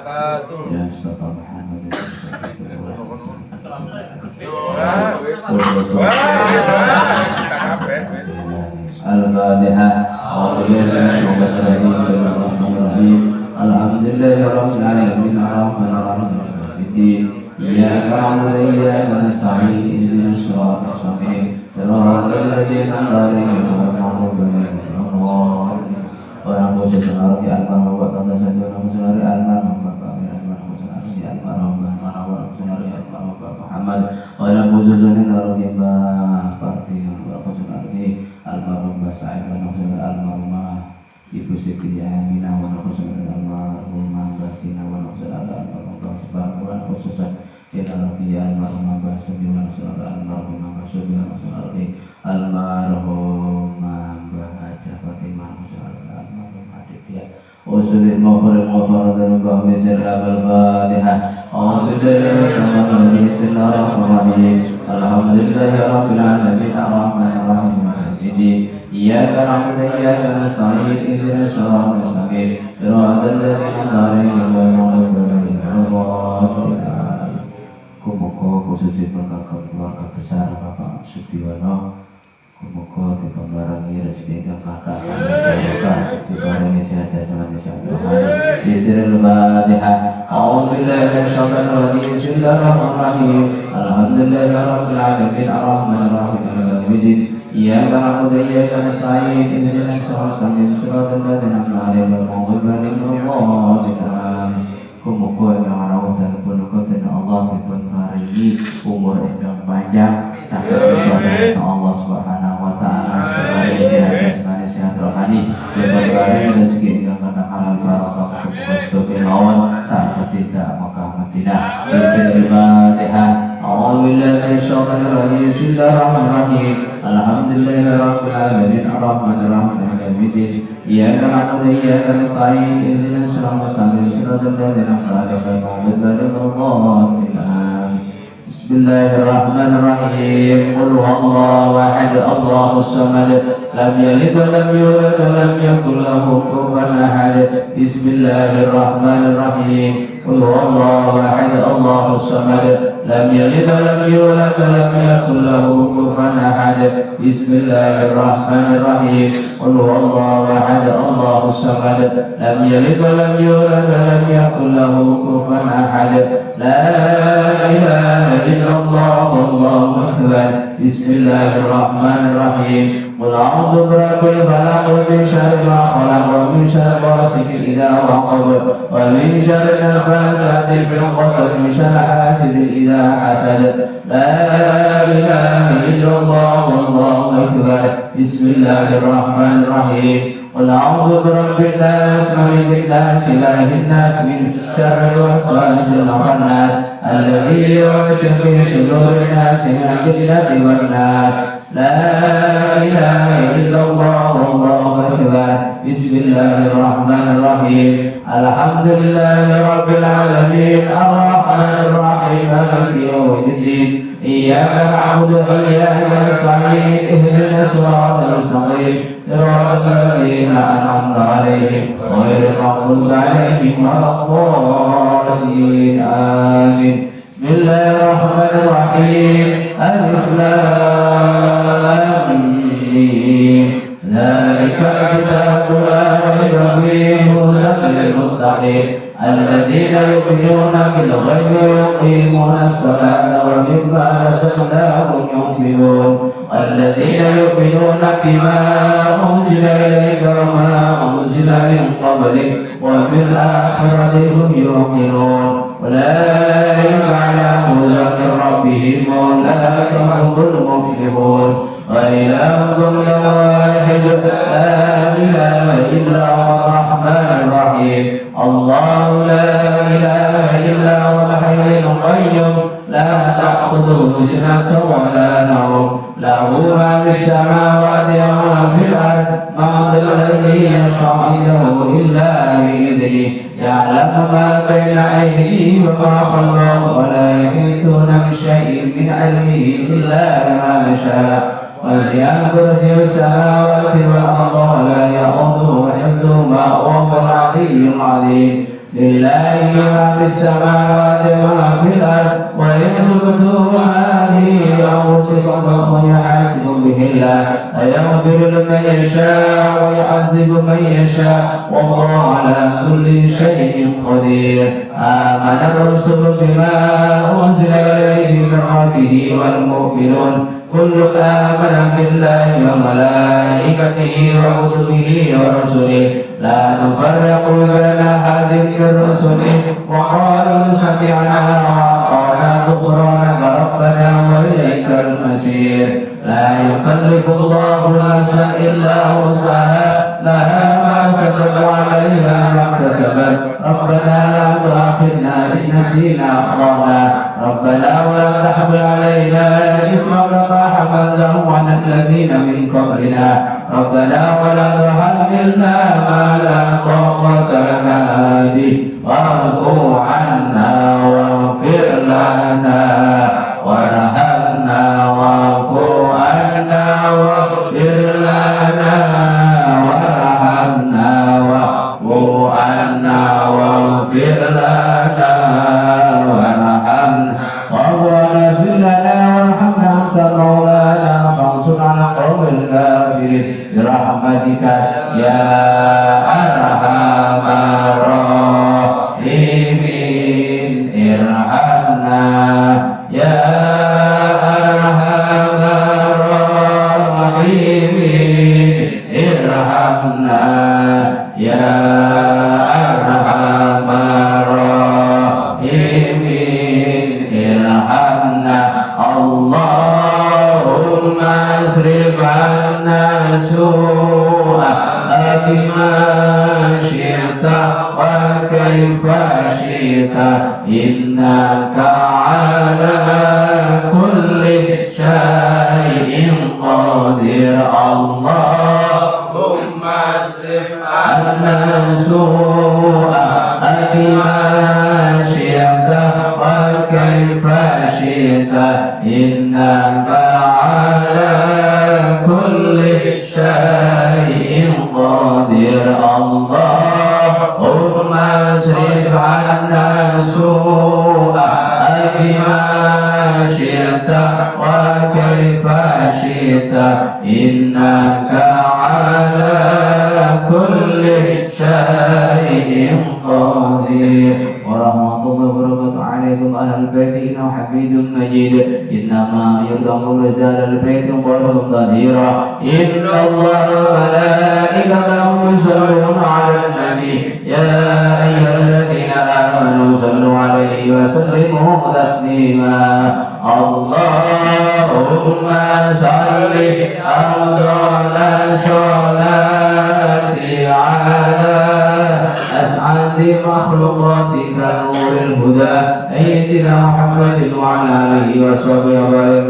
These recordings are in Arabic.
Ya Mustafa Muhammad Al-Fatihah. Alhamdulillahirabbil alamin arrahmanir rahim. Iyyaka na'budu wa iyyaka nasta'in ihdinas siratal mustaqim siratal ladzina an'amta 'alaihim ghairil maghdubi 'alaihim waladdallin. Wa na'udzu billahi al-rahman wa ta'ala sajana musallari al-rahman wa ta'ala musallari al-rahman wa ta'ala musallari al-rahman Muhammad wa na'udzu billahi al-fatihah wa qasdani al-rahman sa'id wa na'udzu al-rahman Ibu Siti Aminah wa na'udzu al-rahman basina wa na'udzu al-rahman subhanahu wa ta'ala Inna al-marhum bahasabiyah al-marhum bahasabiyah al-marhum bahaja Fatimah al-marhum Aditya usulil mawfarid mawfarid dan misir al-Fatihah Alhamdulillahirrahmanirrahim Bismillahirrahmanirrahim Alhamdulillahirabbil alamin arrahmanir rahim Iyyaka na'budu wa iyyaka nasta'in ihdinas siratal mustaqim siratal ladzina an'amta 'alaihim ghairil maghdubi 'alaihim waladdallin. Muga khususipun keluarga besar Bapak Sudiono, muga diparingi rezeki ingkang kathah barokah, diparingi sehat jasmani sehat rohani. Bismillahirrahmanirrahim. A'udzubillahi minasyaitonir rajim. Bismillahirrahmanirrahim. Alhamdulillahirabbil alamin arrahmanir rahim maliki yaumiddin. Iyyaka na'budu wa iyyaka nasta'in ihdinas siratal mustaqim siratal ladzina an'amta 'alaihim ghairil maghdubi 'alaihim waladdallin. Muga ingkang rawuh dan punika Allah dipun paringi umur ingkang panjang saged ibadah Allah Subhanahu wa taala sebagai sehat jasmani sehat rohani dipun paringi rezeki ingkang kathah halal barokah sedaya mawon saged tidak Mekah Madinah. Bismillahirrahmanirrahim. A'udzubillahi minasyaitonir rajim. Bismillahirrahmanirrahim. Alhamdulillahirabbil alamin arrahmanir rahim maliki yaumiddin. Iyyaka na'budu wa iyyaka nasta'in ihdinas siratal mustaqim siratal ladzina an'amta 'alaihim ghairil maghdubi 'alaihim. Bismillahirrahmanirrahim. Qul huwallahu ahad Allahus samad lam yalid wa lam yulad wa lam yakul lahu kufuwan ahad. Bismillahirrahmanirrahim. Qul huwallahu ahad Allahus samad lam yalid wa lam yulad wa lam yakul lahu kufuwan ahad. Bismillahirrahmanirrahim. Qul huwallahu ahad Allahus samad lam yalid wa lam yulad wa lam yakul lahu kufuwan ahad. La ilaha illallah wallahu akbar. Bismillahirrahmanirrahim. Qul a'udzu birabbil falaq min syarri ma khalaq wa min syarri ghasiqin idza waqab wa min syarri nafasati fil 'uqad min syarri hasidin idza hasad. La ilaha illallah wallahu akbar. Bismillahirrahmanirrahim. Qul a'udzu birabbin nas malikin nas ilahin nas min syarril waswasil khannas alladzi yuwaswisu fi sudurin nas min al-jinnati wan nas. La ilaha illallah wallahu akbar. Bismillahirrahmanirrahim. Alhamdulillahirabbil alamin arrahmanir rahim maliki yaumiddin. Iyyaka na'budu wa iyyaka nasta'in ihdinas siratal mustaqim siratal ladzina an'amta 'alaihim ghairil maghdubi 'alaihim waladdallin. Amin. Bismillahirrahmanirrahim. Alif lam mim. Dzalikal kitabu la raiba fihi hudan lil muttaqin الذين يؤمنون بالغيب ويقيمون الصلاة ومما رزقناهم ينفقون والذين يؤمنون بما أنزل إليك وما أنزل من قبلك وبالآخرة هم يوقنون أولئك على هدى من ربهم وأولئك هم المفلحون وإلهكم واحد لا إله إلا هو الرحمن الرحيم الله لا إله إلا هو الحي القيوم لا تأخذه سنة ولا نوم له ما في السماوات وما في الأرض من ذا الذي يشفع عنده إلا بإذنه يعلم ما بين أيديهم وما خلفهم ولا يحيطون بشيء من علمه إلا بما شاء وسع كرسي السماوات والأرض ولا يئوده حفظهما وهو العلي العظيم لله ما في السماوات وما في الأرض وإن تبدوا ما في أنفسكم فهو يحاسب به الله فيغفر لمن يشاء ويعذب من يشاء والله على كل شيء قدير آمن الرسل بما أنزل إليه من ربه والمؤمنون كل آمن بالله وملائكته وكتبه ورسله لا نفرق بين أحد من رسله وقالوا سمعنا وأطعنا غفرانك ربنا وإليك المصير لا يكلف الله نفسا إلا وسعها لها ما كسبت وعليها ما اكتسبت ربنا لا تؤاخذنا إن نسينا أخطأنا ربنا ولا تحمل علينا إصرا كما حملته على الذين من قبلنا ربنا ولا تحملنا ما لا طاقة لنا به واعف عنا واغفر لنا وارحمنا واعف عنا واغفر لنا وارحمنا واعف عنا واغفر لنا وارحمنا واغفر لنا وارحمنا أنت مولانا فانصرنا على القوم الكافرين برحمتك يا أرحم الراحمين ارحمنا يا أرحم الراحمين ارحمنا يا أرحم الراحمين ارحمنا اللهم اصرف عنا سوء بما شئت وكيف شئت إنك على كل شيء قادر اللهم اصرف عنا سوء بما شئت وكيف شئت إنك على كل شيء قادر اللهم اصرف عنا سوء بما شئت وكيف شئت إنك على كل شيء قدير ورحمة الله وبركاته عليكم أهل البيت إنه حميد مجيد إنما يرضى رجال البيت وقولهم طهيرا إن الله وملائكته يصلون على النبي يا أيها الذين آمنوا صلوا عليه وسلموا تسليما اللهم صل أفضل صلاة على أسعد مخلوقاتك نور الهدى سيدنا محمد وعلى آله وصحبه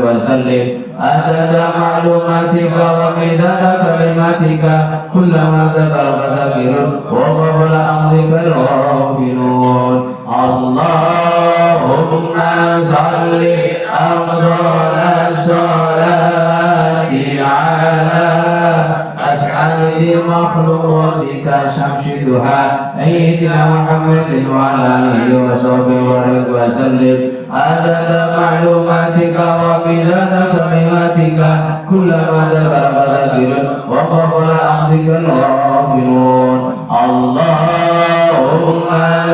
وسلم عدد معلوماتك ومداد كلماتك كلما ذكرك ذاكر وقبل أمرك الغافلون اللهم صل أفضل الصلاة على أسعد مخلوقاتك شمس الضحى سيدنا محمد وعلى آله وصحبه وسلم عدد معلوماتك ومداد كلماتك كلما ذكرك ذاكر وقبل أمرك الغافلون اللهم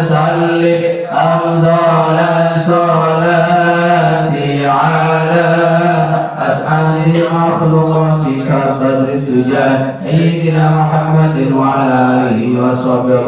صل أفضل الصلاة على أسعد مخلوقاتك بدر الدجى سيدنا محمد وعلى آله وصحبه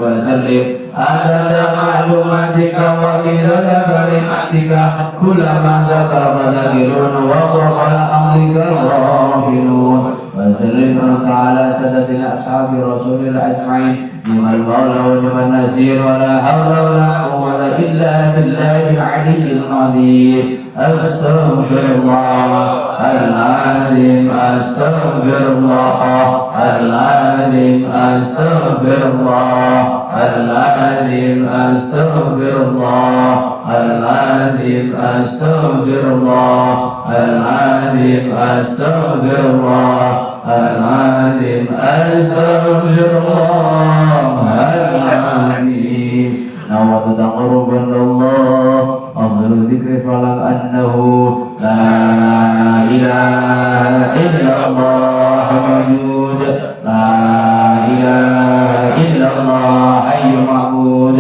وسلم عدد معلوماتك ومداد كلماتك كلما ذكرك ذاكرون وقبل أمرك الغافلون وسلم على سادتنا أصحاب رسول الله أجمعين نعم المولى ونعم النصير ولا حول ولا قوة إلا بالله العلي العظيم أستغفر الله العظيم أستغفر الله العظيم أستغفر الله العظيم أستغفر الله العظيم أستغفر الله العظيم أستغفر الله العظيم أستغفر الله العظيم الرحيم نوّت تقربا لله أفضل ذكر فاعلم أنه لا إله إلا الله موجود لا إله إلا الله حي معبود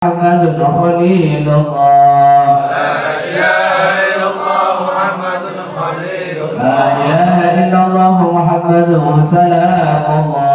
محمد خليل الله لا إله إلا الله محمد خليل الله لا إله إلا الله محمد سلام الله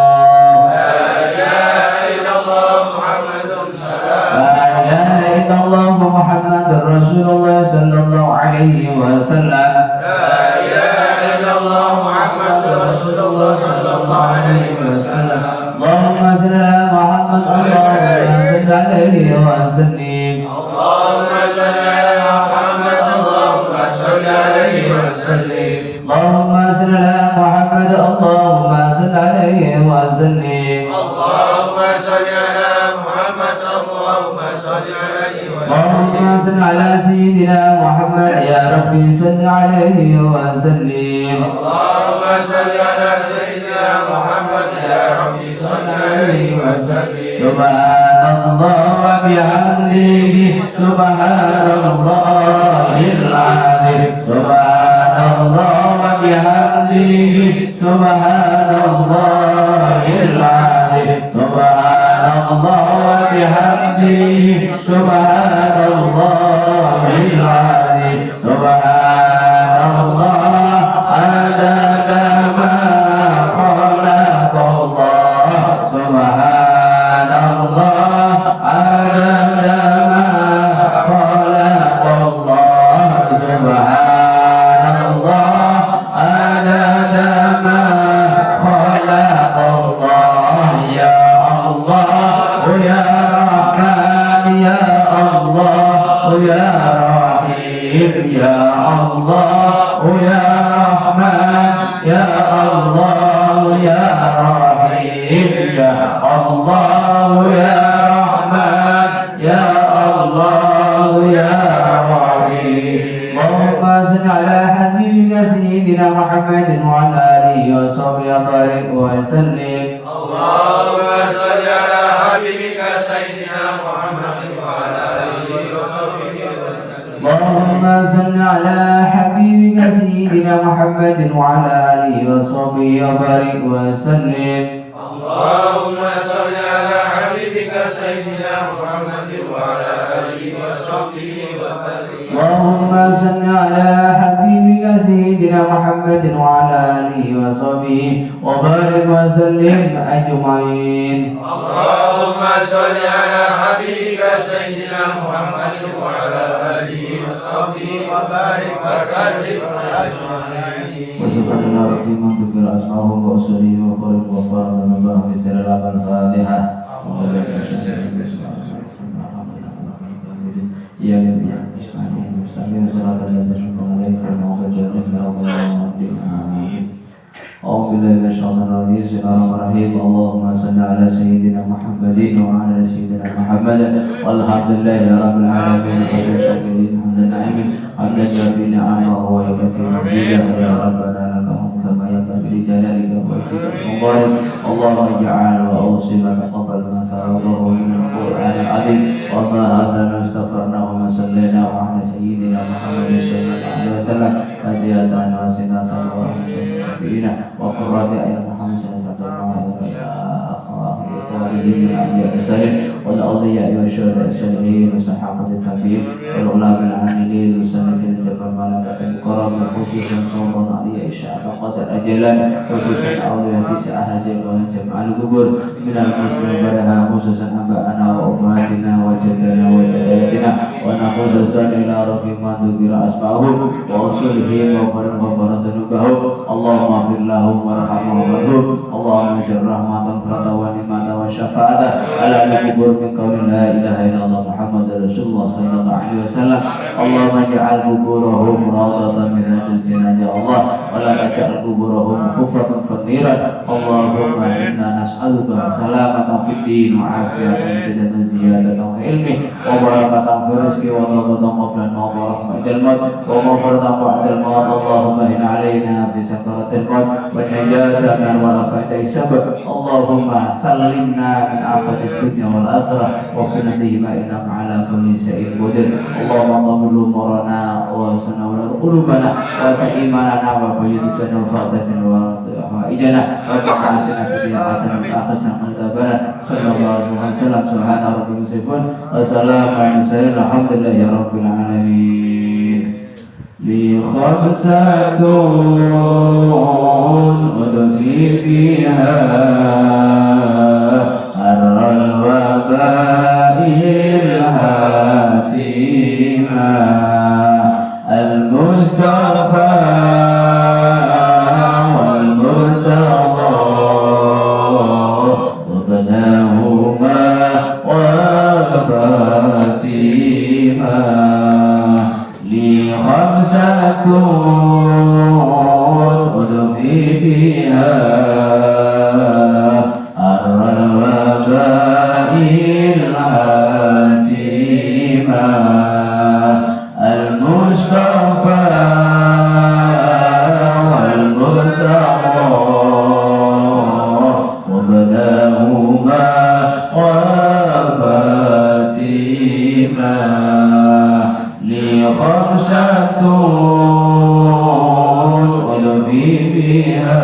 لا إله إلا الله محمد سلام لا إله إلا الله محمد رسول الله صلى الله عليه وسلم لا إله إلا الله محمد رسول الله صلى الله عليه وسلم اللهم صل على محمد اللهم صل عليه وسلم اللهم صل على محمد اللهم صل عليه وسلم اللهم صل على محمد اللهم صل عليه وسلم اللهم صل على محمد اللهم صل عليه وسلم اللهم صل على سيدنا محمد يا ربي صل عليه وسلم اللهم صل على سيدنا محمد يا ربي صل عليه وسلم سبحان الله وبحمده سبحان الله العظيم سبحان الله وبحمده سبحان الله العظيم سبحان الله وبحمده سبحان الله العظيم سبحان الله عدد ما خلق الله سبحان الله عدد ما خلق الله سبحان الله عدد ما خلق الله يا الله يا رحمن يا الله يا رحيم يا الله يا رحمن يا الله يا رحيم يا الله يا رحمن يا الله يا رحيم اللهم صل على حبيبك سيدنا محمد وعلى آله وصحبه وبارك وسلم اللهم صل على حبيبك سيدنا محمد وعلى آله وصحبه وسلم اللهم صل على حبيبك سيدنا محمد وعلى آله وصحبه وبارك وسلم اللهم صل على حبيبك سيدنا محمد وعلى آله وصحبه وسلم اللهم صل على حبيبك سيدنا محمد وعلى آله وصحبه وبارك وسلم أجمعين اللهم صل على حبيبك سيدنا محمد وعلى آله وصحبه وبارك وسلم أجمعين وشكرنا ربي من ذكر أسماءه وأصوله وقرب وفرد نبه بسر الفاتحة يا نبي إسماعيل المسلمين صلى الله عليه وسلم آمين أعوذ بالله من الشيطان الرجيم بسم الله الرحمن الرحيم اللهم صل على سيدنا محمد وعلى سيدنا محمد والحمد لله رب العالمين خير الشاكرين حمدا نعيما حمدا يوفي نعمه ويكفي مزيدا يا ربنا لك الحمد كما ينبغي لجلالك وعزك وسلطانك اللهم اجعل واوصي وتقبل ما فرضه من القرآن العظيم وما هذا استغفرنا وما صلينا على سيدنا محمد صلى الله عليه وسلم هدية وسنة ورحمة وقرة أعين محمد صلى الله عليه وسلم يا إخوانه من أنبياء الرسالين والأولياء والشهداء الصالحين وصحابة التابعين والعلماء العاملين والسلفين الجبار ملائكة المكرم خصوصا صوم علي إشاعة قدر أجلا خصوصا أولياء تسعة جمع جمع القبور من المسلمين برها خصوصا أبائنا وأمهاتنا وجدنا وجداتنا ونخصوصا إلى رفيق من ذكر أسماءهم وأصولهم وغفر ذنوبهم اللهم اغفر لهم وارحمهم وارحمهم اللهم اجعل رحمة فردا ونعمة وشفاعة على القبور من قول لا إله إلا الله محمد رسول الله صلى الله عليه وسلم اللهم اجعل قبورهم روضة من رياض الجنة يا الله ولا تجعل قبورهم حفرة فنيرا اللهم إنا نسألك سلامة في الدين وعافية وزيادة وعلم وبركة في الرزق ورغبة قبل الموت ورحمة الموت ومغفرة بعد الموت. اللهم إن علينا في سكرة الموت والنجاة من ورفعة السبب. اللهم سلمنا من آفة الدنيا والآخرة وفتنتهما إنك على كل شيء قدير. اللهم طهر أمورنا وسنا قلوبنا واسع إيماننا وبيض جنة وفاتنا وحائجنا ربنا آتنا في الدنيا حسنة وفي الآخرة حسنة وقنا عذاب النار. صلى الله عليه وسلم. سبحان ربك يصفون وسلام على المرسلين الحمد لله رب العالمين. لي خمسة أضفي فيها حر الوباء الهاتمة المصطفى والمرتضى وابنهما وفاتمة لي خمسة أضفي بها حر الوباء الهاتمة المصطفى والمرتضى وابنهما وفاتمة لي خمسة أضفي بها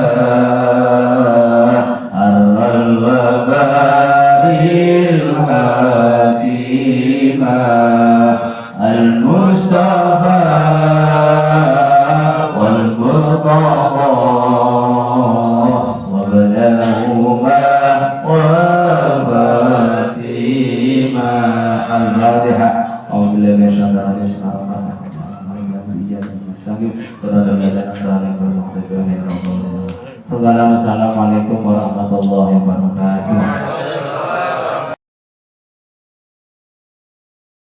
حر الوباء الهاتمة المصطفى والمرتضى وابنهما وفاتمة. الفاتحة. أعوذ بالله من الشيطان الرجيم. Assalamualaikum warahmatullahi wabarakatuh.